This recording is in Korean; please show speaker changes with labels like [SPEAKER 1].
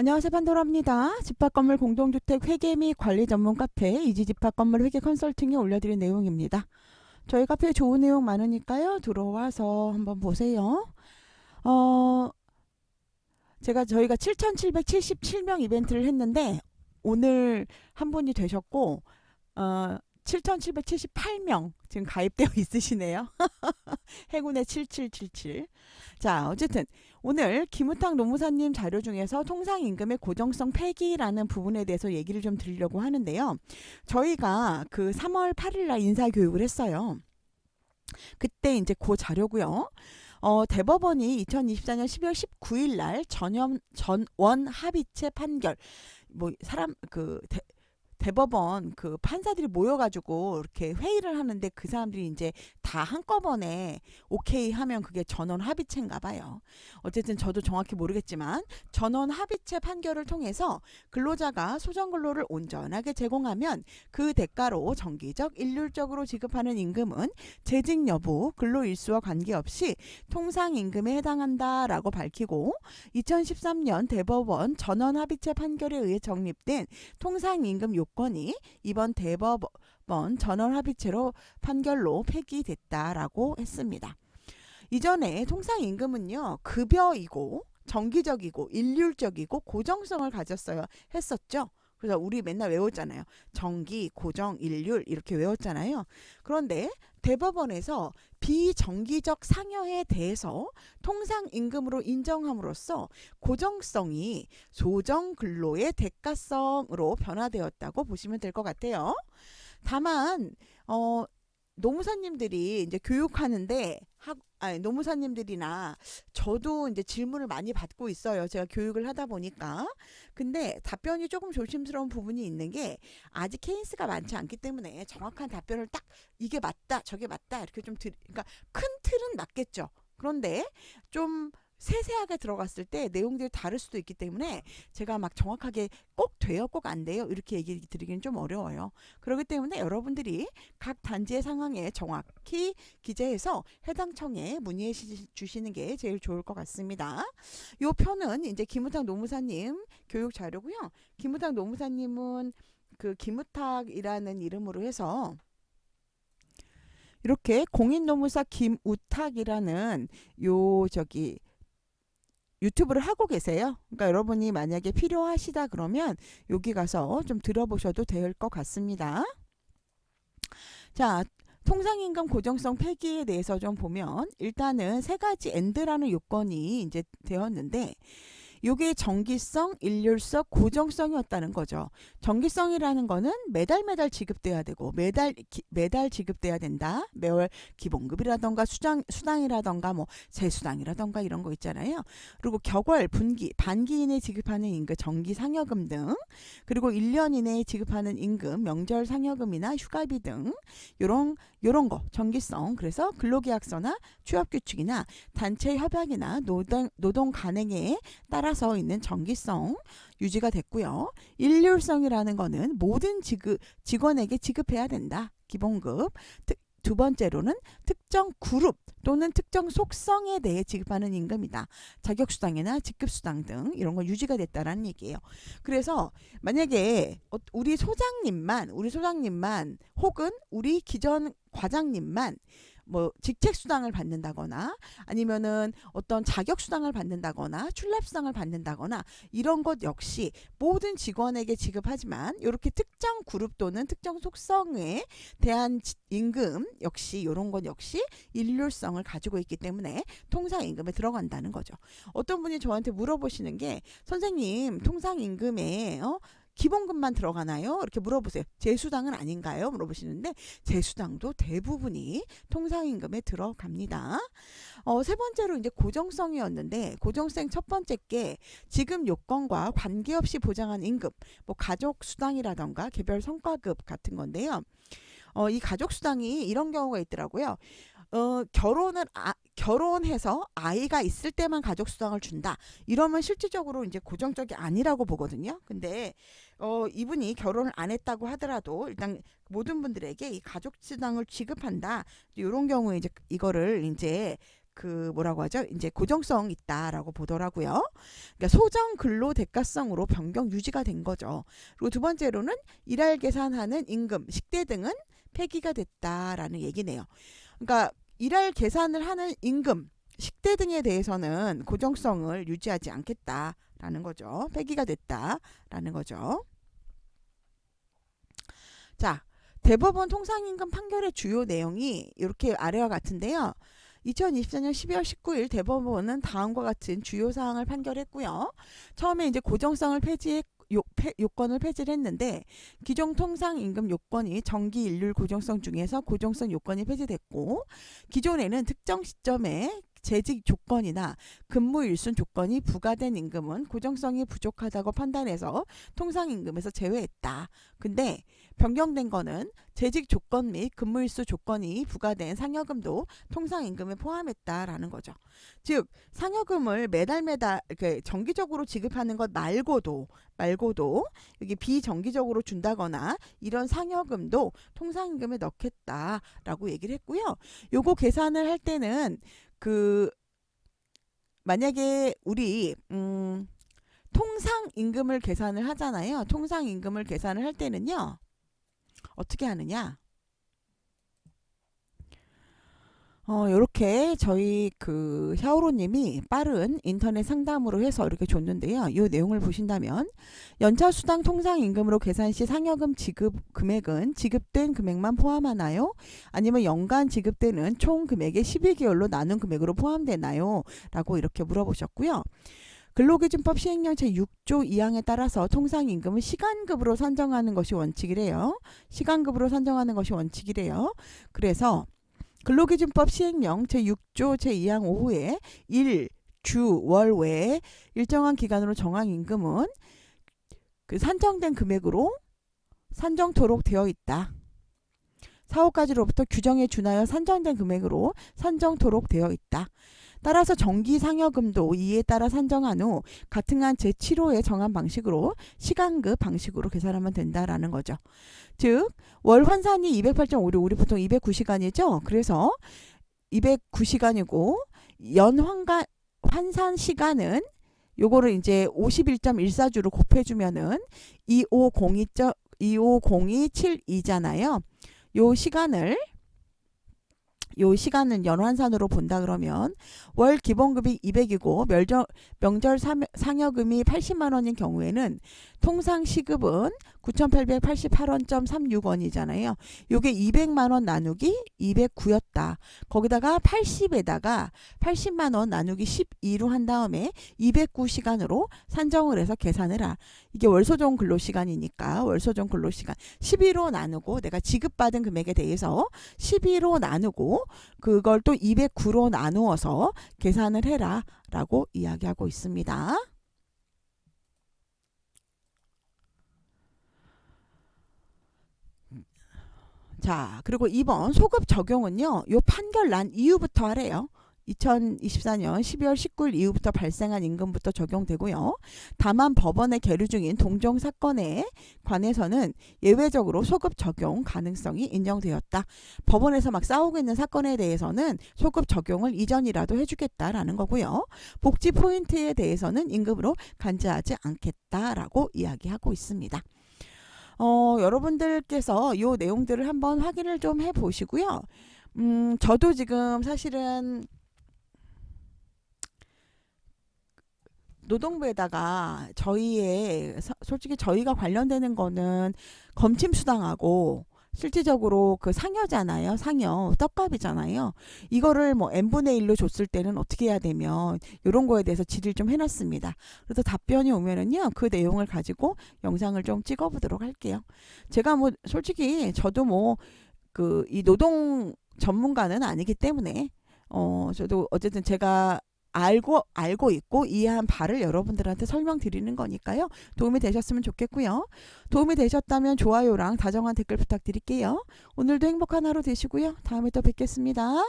[SPEAKER 1] 안녕하세요, 판도라입니다. 집합건물 공동주택 회계 및 관리 전문 카페 이지집합건물 회계 컨설팅에 올려드린 내용입니다. 저희 카페에 좋은 내용 많으니까요. 들어와서 한번 보세요. 어, 저희가 7,777명 이벤트를 했는데 오늘 한 분이 되셨고 7,778명 지금 가입되어 있으시네요. 행운의 7777. 자, 어쨌든 오늘 김우탁 노무사님 자료 중에서 통상임금의 고정성 폐기라는 부분에 대해서 얘기를 좀 드리려고 하는데요. 저희가 그 3월 8일 날 인사교육을 했어요. 그때 이제 그 자료고요. 대법원이 2024년 12월 19일 날 전원 합의체 판결 뭐 사람 그 대법원 그 판사들이 모여가지고 이렇게 회의를 하는데 그 사람들이 이제 다 한꺼번에 오케이 하면 그게 전원 합의체인가 봐요. 어쨌든 저도 정확히 모르겠지만 전원 합의체 판결을 통해서 근로자가 소정 근로를 온전하게 제공하면 그 대가로 정기적 일률적으로 지급하는 임금은 재직 여부 근로 일수와 관계없이 통상임금에 해당한다라고 밝히고 2013년 대법원 전원 합의체 판결에 의해 정립된 통상임금 요건이 이번 대법원 전원합의체로 판결로 폐기됐다라고 했습니다. 이전에 통상임금은요 급여이고 정기적이고 일률적이고 고정성을 가졌어야 했었죠. 그래서 우리 맨날 외웠잖아요. 정기, 고정, 일률 이렇게 외웠잖아요. 그런데 대법원에서 비정기적 상여에 대해서 통상임금으로 인정함으로써 고정성이 소정근로의 대가성으로 변화되었다고 보시면 될 것 같아요. 다만 노무사님들이 이제 교육하는데 노무사님들이나 저도 이제 질문을 많이 받고 있어요. 제가 교육을 하다 보니까. 근데 답변이 조금 조심스러운 부분이 있는 게 아직 케이스가 많지 않기 때문에 정확한 답변을 딱 이게 맞다, 저게 맞다 이렇게 그러니까 큰 틀은 맞겠죠. 그런데 좀 세세하게 들어갔을 때 내용들이 다를 수도 있기 때문에 제가 막 정확하게 꼭 돼요, 꼭 안 돼요 이렇게 얘기 드리기는 좀 어려워요. 그렇기 때문에 여러분들이 각 단지의 상황에 정확히 기재해서 해당 청에 문의해 주시는 게 제일 좋을 것 같습니다. 이 표는 이제 김우탁 노무사님 교육 자료고요. 김우탁 노무사님은 그 김우탁이라는 이름으로 해서 이렇게 공인노무사 김우탁이라는 요 저기 유튜브를 하고 계세요. 그러니까 여러분이 만약에 필요하시다 그러면 여기 가서 좀 들어보셔도 될 것 같습니다. 자, 통상임금 고정성 폐기에 대해서 좀 보면 일단은 세 가지 엔드라는 요건이 이제 되었는데 요게 정기성, 일률성, 고정성이었다는 거죠. 정기성이라는 거는 매달 지급돼야 되고 매달 지급돼야 된다. 매월 기본급이라던가 수당이라던가 뭐 재수당이라던가 이런 거 있잖아요. 그리고 격월, 분기, 반기 이내에 지급하는 임금, 정기 상여금 등 그리고 1년 이내에 지급하는 임금, 명절 상여금이나 휴가비 등 요런 거 정기성. 그래서 근로계약서나 취업규칙이나 단체 협약이나 노동 간행에 따라서 있는 정기성 유지가 됐고요. 일률성이라는 거는 모든 직원에게 지급해야 된다. 기본급. 두 번째로는 특정 그룹 또는 특정 속성에 대해 지급하는 임금이다. 자격수당이나 직급수당 등 이런 거 유지가 됐다라는 얘기예요. 그래서 만약에 우리 소장님만 혹은 우리 기존 과장님만 뭐 직책수당을 받는다거나 아니면은 어떤 자격수당을 받는다거나 출납수당을 받는다거나 이런 것 역시 모든 직원에게 지급하지만 이렇게 특정 그룹 또는 특정 속성에 대한 임금 역시 이런 것 역시 일률성을 가지고 있기 때문에 통상임금에 들어간다는 거죠. 어떤 분이 저한테 물어보시는 게 선생님 통상임금에 기본급만 들어가나요? 이렇게 물어보세요. 재수당은 아닌가요? 물어보시는데 재수당도 대부분이 통상임금에 들어갑니다. 세 번째로 이제 고정성이었는데 고정성 첫 번째 게 지급 요건과 관계없이 보장한 임금, 뭐 가족수당이라던가 개별 성과급 같은 건데요. 이 가족수당이 이런 경우가 있더라고요. 결혼해서 아이가 있을 때만 가족수당을 준다. 이러면 실질적으로 이제 고정적이 아니라고 보거든요. 근데 이분이 결혼을 안 했다고 하더라도 일단 모든 분들에게 이 가족수당을 지급한다. 이런 경우에 이제 이거를 이제 그 뭐라고 하죠? 이제 고정성 있다라고 보더라고요. 그러니까 소정 근로 대가성으로 변경 유지가 된 거죠. 그리고 두 번째로는 일할 계산하는 임금, 식대 등은 폐기가 됐다라는 얘기네요. 그러니까 일할 계산을 하는 임금, 식대 등에 대해서는 고정성을 유지하지 않겠다라는 거죠. 폐기가 됐다라는 거죠. 자, 대법원 통상임금 판결의 주요 내용이 이렇게 아래와 같은데요. 2024년 12월 19일 대법원은 다음과 같은 주요 사항을 판결했고요. 처음에 이제 고정성을 요건을 폐지를 했는데 기존 통상임금 요건이 정기 일률 고정성 중에서 고정성 요건이 폐지됐고 기존에는 특정 시점에 재직 조건이나 근무 일순 조건이 부과된 임금은 고정성이 부족하다고 판단해서 통상임금에서 제외했다. 근데 변경된 거는 재직 조건 및 근무 일수 조건이 부과된 상여금도 통상임금에 포함했다라는 거죠. 즉 상여금을 매달 이렇게 정기적으로 지급하는 것 말고도 여기 비정기적으로 준다거나 이런 상여금도 통상임금에 넣겠다라고 얘기를 했고요. 요거 계산을 할 때는 그 만약에 우리 통상임금을 계산을 하잖아요. 통상임금을 계산을 할 때는요. 어떻게 하느냐? 요렇게 저희 그 샤오로님이 빠른 인터넷 상담으로 해서 이렇게 줬는데요. 이 내용을 보신다면 연차수당 통상임금으로 계산 시 상여금 지급 금액은 지급된 금액만 포함하나요? 아니면 연간 지급되는 총 금액의 12개월로 나눈 금액으로 포함되나요? 라고 이렇게 물어보셨고요. 근로기준법 시행령 제6조 2항에 따라서 통상임금은 시간급으로 산정하는 것이 원칙이래요. 시간급으로 산정하는 것이 원칙이래요. 그래서 근로기준법 시행령 제6조 제2항 5호에 일, 주, 월 외에 일정한 기간으로 정한 임금은 그 산정된 금액으로 산정토록 되어 있다. 사업가지로부터 규정에 준하여 산정된 금액으로 산정토록 되어 있다. 따라서 정기 상여금도 이에 따라 산정한 후 같은 한 제7호에 정한 방식으로 시간급 방식으로 계산하면 된다라는 거죠. 즉 월 환산이 208.56 우리 보통 209시간이죠. 그래서 209시간이고 연 환산 시간은 요거를 이제 51.14주로 곱해주면은 2502.250272잖아요. 요 시간은 연환산으로 본다 그러면 월 기본급이 200이고 명절 상여금이 80만 원인 경우에는 통상 시급은 9,888원.36원이잖아요. 요게 200만 원 나누기 209였다. 거기다가 80에다가 80만 원 나누기 12로 한 다음에 209시간으로 산정을 해서 계산을 하. 이게 월소정 근로시간이니까 월소정 근로시간 12로 나누고 내가 지급받은 금액에 대해서 12로 나누고 그걸 또 209로 나누어서 계산을 해라 라고 이야기하고 있습니다. 자, 그리고 2번 소급 적용은요. 요 판결 난 이후부터 하래요. 2024년 12월 19일 이후부터 발생한 임금부터 적용되고요. 다만 법원에 계류 중인 동종 사건에 관해서는 예외적으로 소급 적용 가능성이 인정되었다. 법원에서 막 싸우고 있는 사건에 대해서는 소급 적용을 이전이라도 해주겠다라는 거고요. 복지 포인트에 대해서는 임금으로 간주하지 않겠다라고 이야기하고 있습니다. 여러분들께서 이 내용들을 한번 확인을 좀 해보시고요. 저도 지금 사실은 노동부에다가 솔직히 저희가 관련되는 거는 검침수당하고 실질적으로 그 상여잖아요. 상여 떡값이잖아요. 이거를 뭐 n분의 1로 줬을 때는 어떻게 해야 되면 이런 거에 대해서 질의를 좀 해놨습니다. 그래서 답변이 오면은요 그 내용을 가지고 영상을 좀 찍어보도록 할게요. 제가 뭐 솔직히 저도 뭐 그 이 노동 전문가는 아니기 때문에 저도 어쨌든 제가 알고 있고 이해한 바를 여러분들한테 설명드리는 거니까요. 도움이 되셨으면 좋겠고요. 도움이 되셨다면 좋아요랑 다정한 댓글 부탁드릴게요. 오늘도 행복한 하루 되시고요. 다음에 또 뵙겠습니다.